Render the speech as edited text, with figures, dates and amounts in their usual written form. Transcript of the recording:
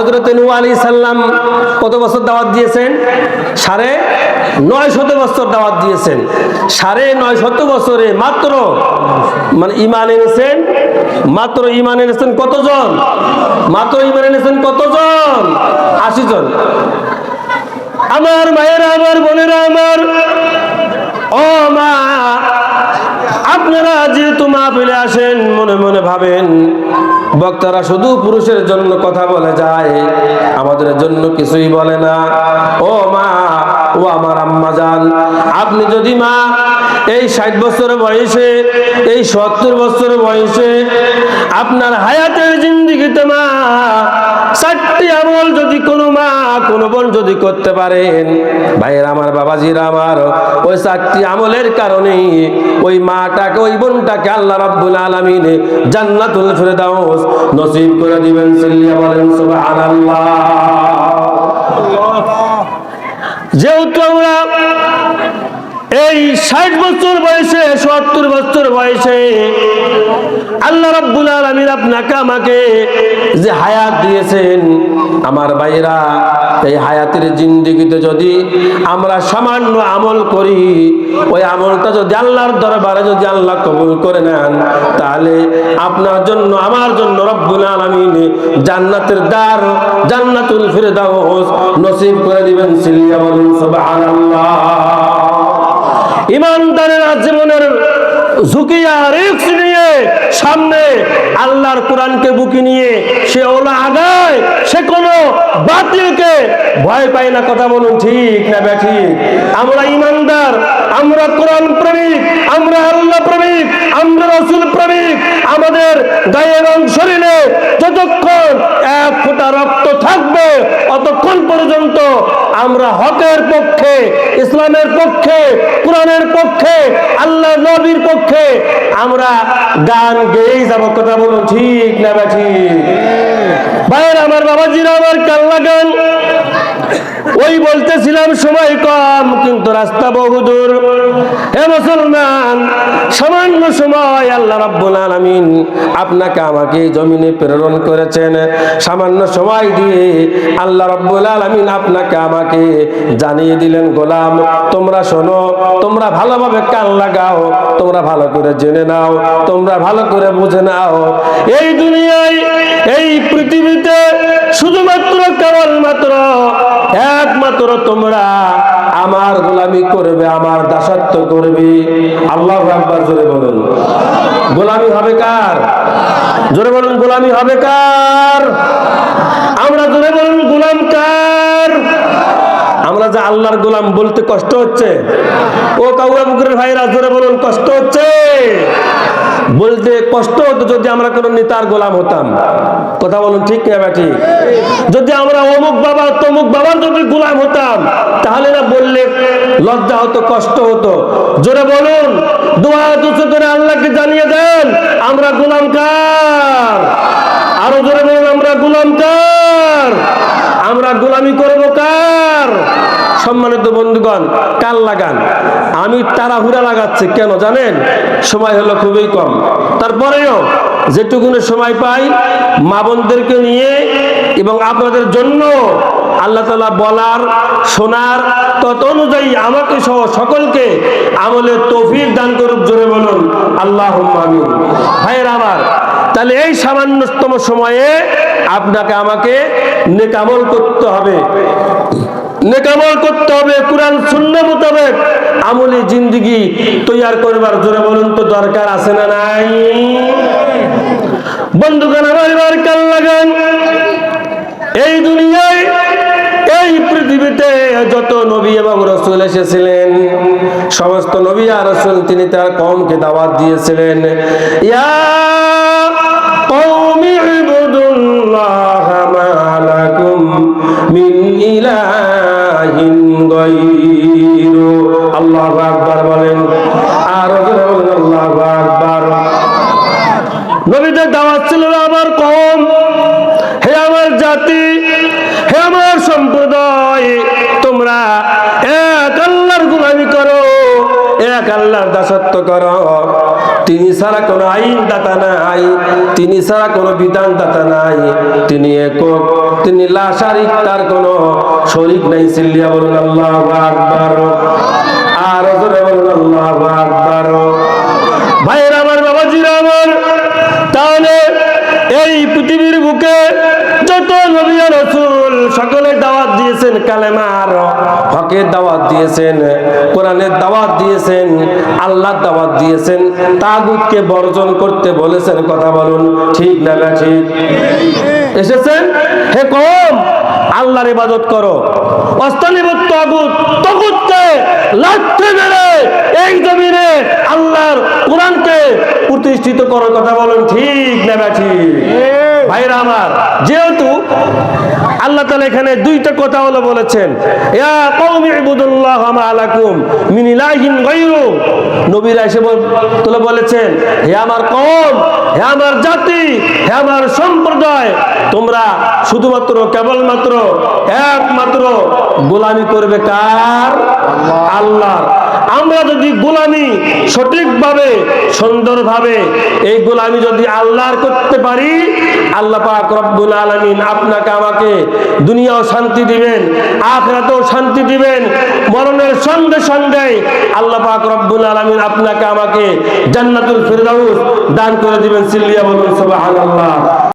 হযরত নূহ আলাইহিস সালাম কত বছর দাওয়াত দিয়েছেন? 950 বছর দাওয়াত দিয়েছেন। 950 বছরে মাত্র ঈমান এনেছেন কতজন? মাত্র ঈমান এনেছেন কতজন? 80 জন। আমার মায়েরা, আমার বোনেরা, আমার ও মা, আপনারা যেহেতু মাহফিলে আসেন, মনে মনে ভাবেন বক্তারা শুধু পুরুষের জন্য কথা বলে যায়, আমাদের জন্য কিছুই বলে না। ও মা, ও আমার আম্মা জান, আপনি যদি মা এই 60 বছর বয়সে, এই 70 বছর বয়সে আপনার হায়াতের জিন্দেগিতে মা 4টি আমল যদি কোনো মা কোনো বোন যদি করতে পারেন, ভাইয়ের আমার, বাবাজিরা আমার, ওই 4টি আমলের কারণে ওই মাটাকে, ওই বোনটাকে আল্লাহ রাব্বুল আলামিন জান্নাতুল ফিরদাউস নসিব করে দিবেন। সাল্লিয়া বলেন সুবহানাল্লাহ। যেহেতু আমরা এই 60 বছর বয়সে, 70 বছর বয়সে আল্লাহ রাব্বুল আলামিন আপনাকে আমাকে যে হায়াত দিয়েছেন, আমার ভাইরা, এই হায়াতের জিন্দেগিতে যদি আমরা সামান্য আমল করি, ওই আমলটা যদি আল্লাহর দরবারে যদি আল্লাহ কবুল করে নেন, তাহলে আপনার জন্য, আমার জন্য রব্বুল আলামিন জান্নাতের দ্বার, জান্নাতুল ফিরদাউস নসিব করে দিবেন। সিল্লিয়া বলুন সুবহানাল্লাহ। ইমানদারের জীবনের ঝুঁকি আর রিস্ক নিয়ে সামনে আল্লাহর কোরআনকে বুকে নিয়ে সে ওলা আগায়, সে কোনো বাতিলকে ভয় পায় না। কথা বলুন ঠিক না ব্যাঠিক? আমরা ইমানদার, আমরা কোরআন প্রেমিক, আমরা আল্লাহ প্রেমিক, আমরা রাসূল প্রেমিক। আমাদের গায়ে এবং শরীরে যতক্ষণ 1 ফোঁটা রক্ত থাকবে, অতক্ষণ পর্যন্ত আমরা হকের পক্ষে, ইসলামের পক্ষে, কোরআনের পক্ষে, আল্লাহ নবীর পক্ষে আমরা গান গেয়েই যাব। কথা বলুন ঠিক না ব্যাঠিক? ভাইয়ের আমার, বাবাজিরা আমার, কাল্লা গান ওই বলতেছিলাম সময় কম কিন্তু রাস্তা বহুদূর। হে মুসলমান, সামান্য সময় আল্লাহ রাব্বুল আলামিন আপনাকে আমাকে জমিনে প্রেরণ করেছেন। সামান্য সময় দিয়ে আল্লাহ রাব্বুল আলামিন আপনাকে আমাকে জানিয়ে দিলেন, গোলাম তোমরা শোনো, তোমরা ভালোভাবে কান লাগাও, তোমরা ভালো করে জেনে নাও, তোমরা ভালো করে বুঝে নাও। এই দুনিয়ায়, এই পৃথিবীতে শুধুমাত্র কেবলমাত্র একমাত্র তোমরা আমার গোলামি করবে, আমার দাসত্ব করবে। আল্লাহু আকবার। জোরে বলুন, গোলামি হবে কার? জোরে বলুন, গোলামি হবে কার? আমরা জোরে বলুন, গোলাম কার? আমরা যে আল্লাহর গোলাম বলতে কষ্ট হচ্ছে, ও কাউয়া বুকুরের ভাইরা জোরে বলুন, কষ্ট হচ্ছে? বলতে কষ্ট হতো যদি আমরা কোনো নেতার গোলাম হতাম। কথা বলুন ঠিক না ঠিক? যদি আমরা অমুক বাবা তমুক বাবার যদি গোলাম হতাম, তাহলে না বললে লজ্জা হতো, কষ্ট হতো। জোরে বলুন, দোয়া দুচে করে আল্লাহকে জানিয়ে দেন আমরা গোলাম কার? আরো জোরে বলুন, আমরা গোলাম কার? আমরা গোলামি করবো কার? সম্মানিত বন্ধুগণ, কান লাগান। আমি তাড়াহুড়া লাগাচ্ছি কেন জানেন? সময় হলো খুবই কম। তারপরেও যেটুকুনি সময় পাই মা বোনদেরকে নিয়ে এবং আপনাদের জন্য আল্লাহ তাআলা বলার, শোনার তত অনুযায়ী আমাকে সহ সকলকে আমলের তৌফিক দান করুক। জোরে বলুন আল্লাহুম্মা আমিন। ভাইয়ের আমার, তাহলে এই সামান্যতম সময়ে আপনাকে আমাকে নেক আমল করতে হবে, নেক আমল করতে হবে, কোরআন সুন্নাহ মোতাবেক আমলি জিন্দেগি তৈয়ার করবার। জোরে বলুন তো দরকার আছে না নাই? বন্ধুগণ আমার, এবার কান লাগান। এই দুনিয়ায়, এই পৃথিবীতে যত নবী এবং রাসূল এসেছিলেন, সমস্ত নবী আর রাসূল তিনি তার কওমকে দাওয়াত দিয়েছিলেন, ইয়া কওমি ইবুদুল্লাহা মা লাকুম মিন ইলাহিন গায়রু। আল্লাহু আকবার বলেন, আর বলেন আল্লাহু আকবার। নবীদের দাওয়াত ছিল আমার কওম, হে আমার জাতি, হে আমার সম্প্রদায়, তোমরা এক আল্লাহর গোলামি করো, এক আল্লাহর দাসত্ব করো। তিনি ছাড়া কোনো আইনদাতা নাই, তিনি ছাড়া কোনো বিধানদাতা নাই, তিনি একক, তিনি লা শারিক, তার কোনো শরীক নাই। চিল্লিয়া বলুন আল্লাহু আকবার, আর জোরে বলুন আল্লাহু আকবার। ভাইরা আমার, বাবাজিরা আমার, তাহলে এই পৃথিবীর বুকে যত নবী আর রাসূল সকলে দাওয়াত দিয়েছেন, কালেমার হকের দাওয়াত দিয়েছেন, কোরআনের দাওয়াত দিয়েছেন, আল্লাহর দাওয়াত দিয়েছেন, তাগুতকে বর্জন করতে বলেছেন। কথা বলুন ঠিক না ঠিক? এসেছেন, হে কওম আল্লাহর ইবাদত করো, অস্তানিবত তাগুত, তাগুতকে লাথি মেরে এই জমিনে আল্লাহর কোরআনকে প্রতিষ্ঠিত করো। কথা বলুন ঠিক না ঠিক? ভাইরা আমার, যেহেতু আল্লাহ তাআলা এখানে দুইটা কথা হলো বলেছেন, ইয়া কওমি ইবুদুল্লাহ মা লাকুম মিন ইলাহিন গায়রু, নবীরা এসে বলেছেন, হে আমার কওম, হে আমার জাতি, হে আমার সম্প্রদায়, তোমরা শুধুমাত্র কেবলমাত্র একমাত্র গোলামি করবে কার? আল্লাহর। আমরা যদি গোলামি সঠিকভাবে সুন্দরভাবে এই গোলামি যদি আল্লাহর করতে পারি, আল্লাহ পাক রব্বুল আলামিন আপনাকে আমাকে দুনিয়াও শান্তি দিবেন, আখিরাতেও শান্তি দিবেন। মরণের সঙ্গে সঙ্গে আল্লাহ পাক রব্বুল আলামিন আপনাকে আমাকে জান্নাতুল ফিরদাউস দান করে দিবেন। সিল্লিয়া বলুন সুবহানাল্লাহ।